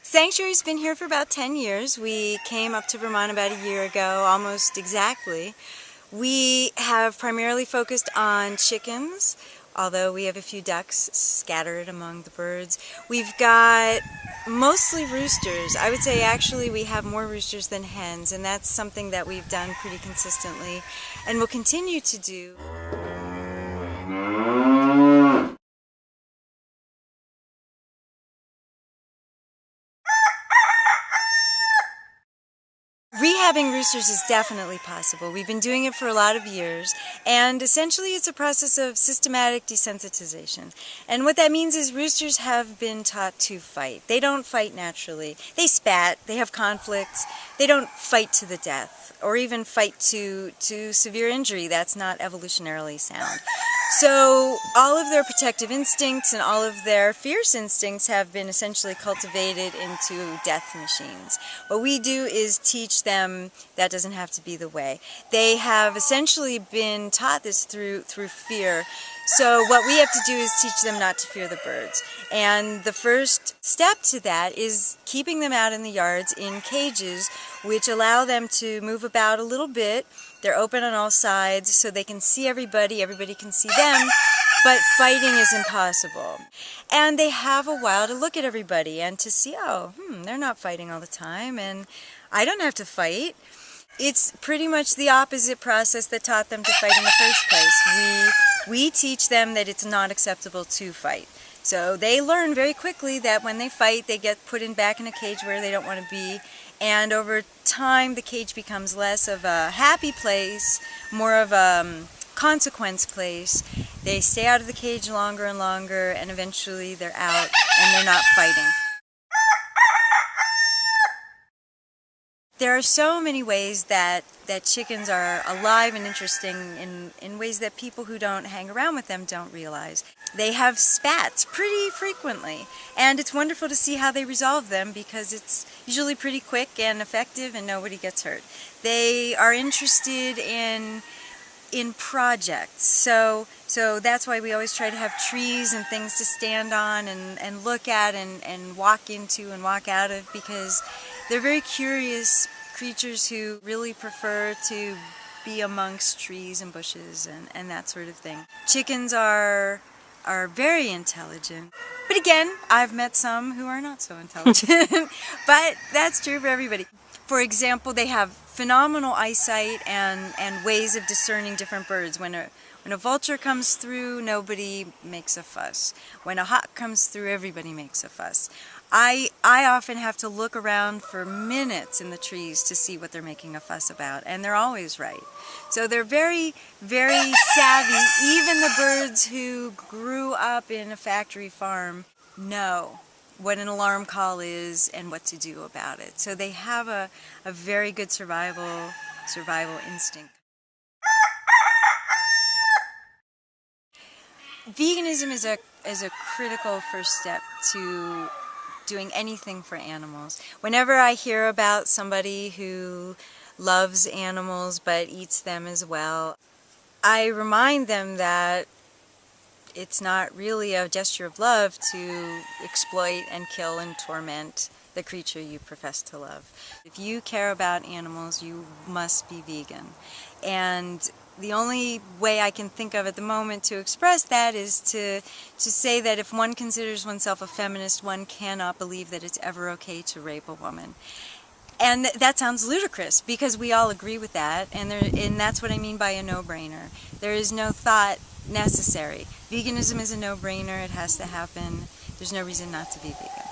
Sanctuary's been here for about 10 years. We came up to Vermont about a year ago, almost exactly. We have primarily focused on chickens, although we have a few ducks scattered among the birds. We've got mostly roosters. I would say actually we have more roosters than hens, and that's something that we've done pretty consistently and will continue to do. Rehabbing roosters is definitely possible. We've been doing it for a lot of years, and essentially it's a process of systematic desensitization. And what that means is roosters have been taught to fight. They don't fight naturally. They spat, they have conflicts, they don't fight to the death, or even fight to severe injury. That's not evolutionarily sound. So all of their protective instincts and all of their fierce instincts have been essentially cultivated into death machines. What we do is teach them that doesn't have to be the way. They have essentially been taught this through fear. So what we have to do is teach them not to fear the birds. And the first step to that is keeping them out in the yards in cages, which allow them to move about a little bit. They're open on all sides so they can see everybody can see them, but fighting is impossible. And they have a while to look at everybody and to see, oh, they're not fighting all the time, and I don't have to fight. It's pretty much the opposite process that taught them to fight in the first place. We teach them that it's not acceptable to fight. So they learn very quickly that when they fight, they get put back in a cage where they don't want to be. And over time, the cage becomes less of a happy place, more of a consequence place. They stay out of the cage longer and longer, and eventually they're out and they're not fighting. There are so many ways that chickens are alive and interesting in ways that people who don't hang around with them don't realize. They have spats pretty frequently, and it's wonderful to see how they resolve them because it's usually pretty quick and effective and nobody gets hurt. They are interested in projects, so that's why we always try to have trees and things to stand on and look at and walk into and walk out of, because they're very curious creatures who really prefer to be amongst trees and bushes and that sort of thing. Chickens are very intelligent, but again, I've met some who are not so intelligent, but that's true for everybody. For example, they have phenomenal eyesight and ways of discerning different birds. When a vulture comes through, nobody makes a fuss. When a hawk comes through, everybody makes a fuss. I often have to look around for minutes in the trees to see what they're making a fuss about, and they're always right. So they're very, very savvy. Even the birds who grew up in a factory farm know what an alarm call is and what to do about it. So they have a very good survival instinct. Veganism is a critical first step to doing anything for animals. Whenever I hear about somebody who loves animals but eats them as well, I remind them that it's not really a gesture of love to exploit and kill and torment the creature you profess to love. If you care about animals, you must be vegan. And the only way I can think of at the moment to express that is to say that if one considers oneself a feminist, one cannot believe that it's ever okay to rape a woman. And that sounds ludicrous because we all agree with that, and that's what I mean by a no-brainer. There is no thought necessary. Veganism is a no-brainer. It has to happen. There's no reason not to be vegan.